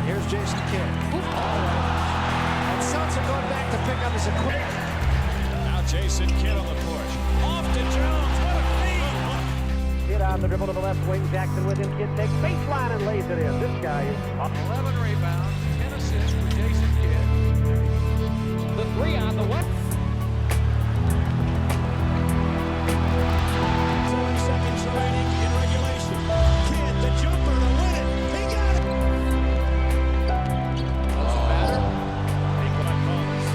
Here's Jason Kidd. And Seltzer going back to pick up his equipment. Now Jason Kidd on the porch. Off to Jones. What a feed. Kidd on the dribble to the left wing. Jackson with him. Kidd takes baseline and lays it in. This guy is 11 rebounds, 10 assists for Jason Kidd. The three on the left. 7 seconds remaining in regulation. Kidd, the jumper to win it. He got it. Doesn't matter. Think what I promise.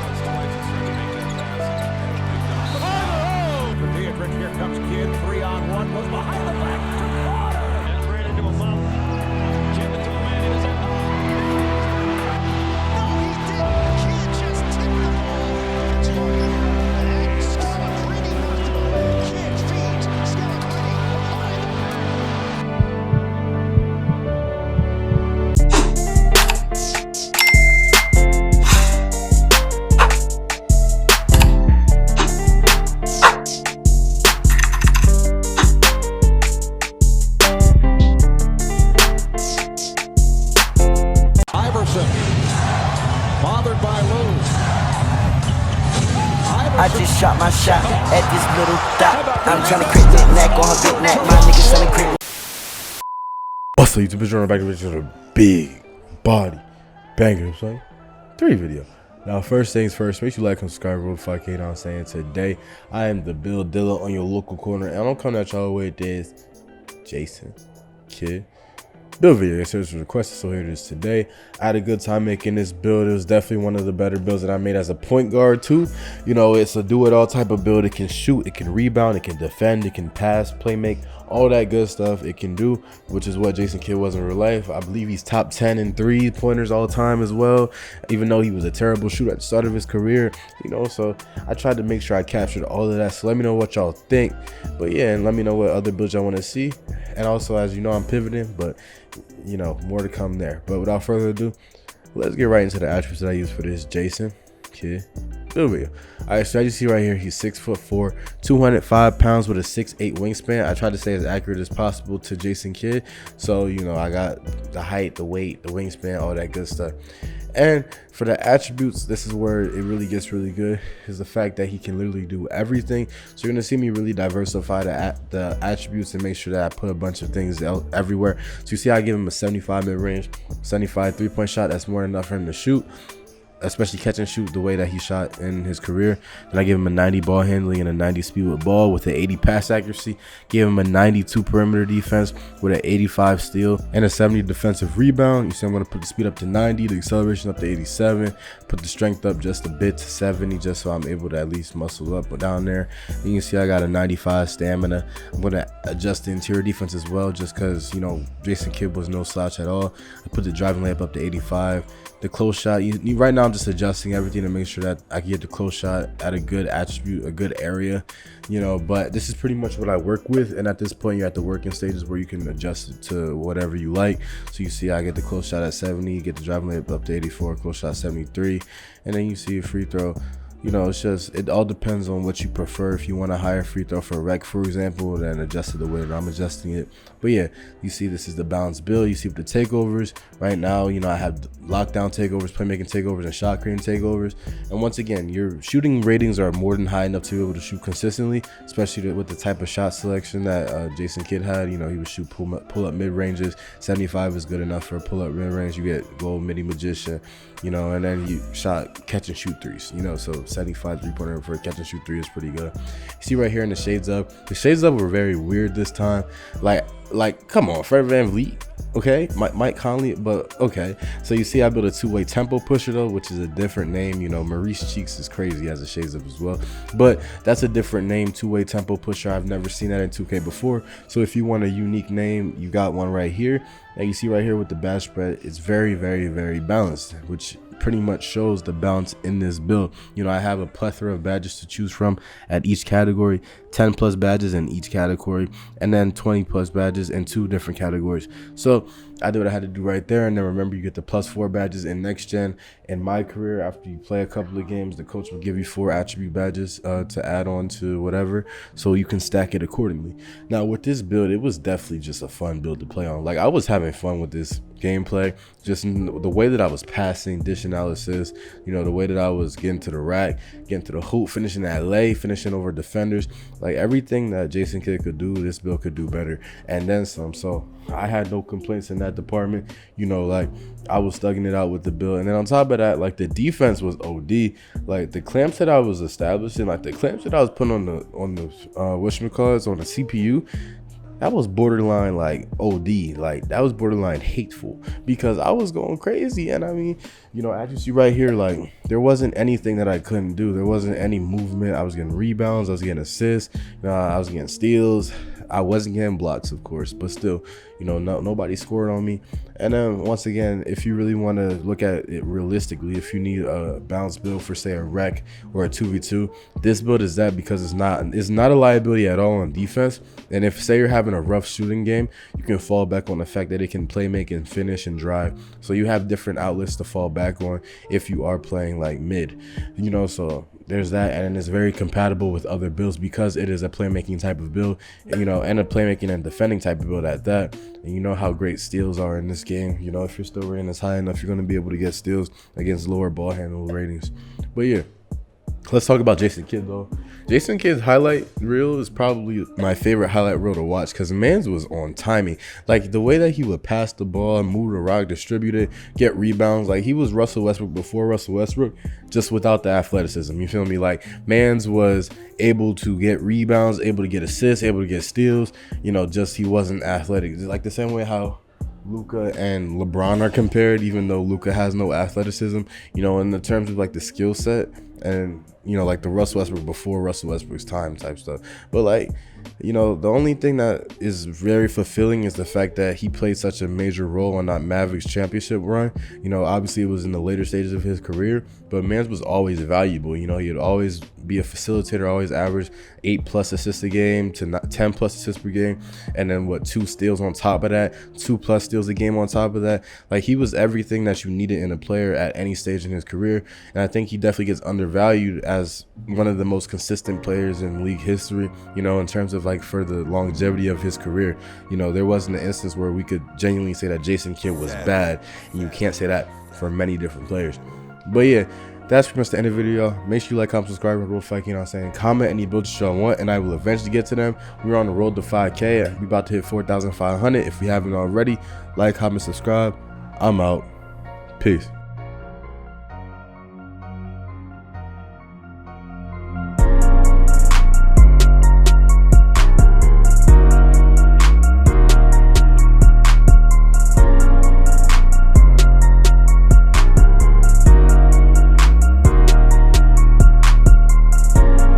That's the way to start to make that pass. Oh! For Beatrice, here comes Kidd. 3-on-1. Goes behind the back to Carter. And ran into a foul. Give it to a man. He was at no, he didn't. Kidd just tipped the ball. And Scalabrine knocked it over. Kidd feeds. Scalabrine behind the Iverson, bothered by Lou. I just shot my shot at this little dot. I'm trying to crit that neck on her big neck. My niggas selling crit. What's up, YouTube? It's running back to a big body banger, son. 3 video. Now, first things first, make sure you like and subscribe real 5K. You know what I'm saying? Today, I am the build dealer on your local corner, and I'm coming at y'all with this Jason Kidd build video. This was requested, so here it is today. I had a good time making this build. It was definitely one of the better builds that I made as a point guard too. You know, it's a do-it-all type of build. It can shoot, it can rebound, it can defend, it can pass, play make, all that good stuff it can do, which is what Jason Kidd was in real life. I believe he's top 10 in 3-pointers all time as well, even though he was a terrible shooter at the start of his career, you know. So I tried to make sure I captured all of that. So let me know what y'all think. But yeah, and let me know what other builds y'all want to see. And also, as you know, I'm pivoting, but you know, more to come there. But without further ado, let's get right into the attributes that I use for this Jason Kidd build video. All right, so as you see right here, he's 6'4", 205 pounds with a 6'8" wingspan. I tried to stay as accurate as possible to Jason Kidd, so you know, I got the height, the weight, the wingspan, all that good stuff. And for the attributes, this is where it really gets really good, is the fact that he can literally do everything. So you're gonna see me really diversify the attributes and make sure that I put a bunch of things everywhere. So you see I give him a 75 mid-range, 75 3-point shot. That's more than enough for him to shoot, especially catch and shoot the way that he shot in his career. Then I give him a 90 ball handling and a 90 speed with ball with an 80 pass accuracy. Give him a 92 perimeter defense with an 85 steal and a 70 defensive rebound. You see I'm going to put the speed up to 90, the acceleration up to 87, put the strength up just a bit to 70, just so I'm able to at least muscle up down there. And you can see I got a 95 stamina. I'm going to adjust the interior defense as well, just because, you know, Jason Kidd was no slouch at all. I put the driving layup up to 85. The close shot, right now I'm just adjusting everything to make sure that I can get the close shot at a good attribute, a good area, you know. But this is pretty much what I work with, and at this point you're at the working stages where you can adjust it to whatever you like. So you see I get the close shot at 70, get the driving layup up to 84, close shot 73, and then you see a free throw. You know, it's just, it all depends on what you prefer. If you want a higher free throw for a rec, for example, then adjust it the way that I'm adjusting it. But yeah, you see this is the balanced build. You see with the takeovers right now, you know, I have lockdown takeovers, playmaking takeovers, and shot creating takeovers. And once again, your shooting ratings are more than high enough to be able to shoot consistently, especially with the type of shot selection that Jason Kidd had. You know, he would shoot pull up mid ranges. 75 is good enough for a pull up mid range. You get gold midi magician, you know, and then you shot catch and shoot threes, you know. So 75 3-pointer for a catch and shoot 3 is pretty good. You see right here in the shades up were very weird this time. Like come on, Fred VanVleet, okay, Mike Conley, but okay. So you see I built a 2-way tempo pusher though, which is a different name. You know, Maurice Cheeks is crazy, has a shades up as well, but that's a different name, 2-way tempo pusher. I've never seen that in 2K before. So if you want a unique name, you got one right here. And you see right here with the badge spread, it's very, very, very balanced, which pretty much shows the balance in this build. You know, I have a plethora of badges to choose from at each category, 10 plus badges in each category, and then 20 plus badges in 2 different categories. So I did what I had to do right there. And then remember, you get the +4 badges in nextgen and mycareer. After you play a couple of games, the coach will give you 4 attribute badges to add on to whatever, so you can stack it accordingly. Now with this build, it was definitely just a fun build to play on. Like, I was having fun with this gameplay, just the way that I was passing, dishing out assists, you know, the way that I was getting to the rack, getting to the hoop, finishing that lay, finishing over defenders. Like, everything that Jason Kidd could do, this build could do better, and then some. So I had no complaints in that department. You know, like, I was thugging it out with the build. And then on top of that, like, the defense was OD. Like, the clamps that I was establishing, like the clamps that I was putting on the whatchamacallits, on the CPU, that was borderline like OD. Like, that was borderline hateful, because I was going crazy. And I mean, you know, as you see right here, like, there wasn't anything that I couldn't do. There wasn't any movement. I was getting rebounds, I was getting assists, I was getting steals. I wasn't getting blocks, of course, but still, you know, nobody scored on me. And then once again, if you really want to look at it realistically, if you need a balanced build for, say, a rec or a 2v2, this build is that, because it's not a liability at all on defense. And if, say, you're having a rough shooting game, you can fall back on the fact that it can play, make, and finish and drive. So you have different outlets to fall back on if you are playing like mid, you know. So there's that, and it's very compatible with other builds because it is a playmaking type of build, you know, and a playmaking and defending type of build at that. And you know how great steals are in this game. You know, if your steal rating is high enough, you're going to be able to get steals against lower ball handle ratings. But yeah, let's talk about Jason Kidd though. Jason Kidd's highlight reel is probably my favorite highlight reel to watch, because mans was on timing. Like, the way that he would pass the ball, move the rock, distribute it, get rebounds. Like, he was Russell Westbrook before Russell Westbrook, just without the athleticism. You feel me? Like, mans was able to get rebounds, able to get assists, able to get steals. You know, just he wasn't athletic. Like the same way how Luka and LeBron are compared, even though Luka has no athleticism, you know, in the terms of like the skill set, and, you know, like the Russell Westbrook before Russell Westbrook's time type stuff. But, like, you know, the only thing that is very fulfilling is the fact that he played such a major role on that Mavericks championship run. You know, obviously it was in the later stages of his career, but mans was always valuable. You know, he'd always be a facilitator, always average 8+ assists a game to 10+ assists per game, and then 2 steals on top of that, 2+ steals a game on top of that. Like, he was everything that you needed in a player at any stage in his career. And I think he definitely gets undervalued as one of the most consistent players in league history, you know, in terms of like for the longevity of his career. You know, there wasn't an instance where we could genuinely say that Jason Kidd was bad, and you can't say that for many different players. But yeah, that's pretty much the end of the video. Make sure you like, comment, subscribe, and roll fight, you know what I'm saying. Comment any builds you want, and I will eventually get to them. We're on the road to 5K. We about to hit 4,500. If we haven't already, like, comment, subscribe. I'm out. Peace.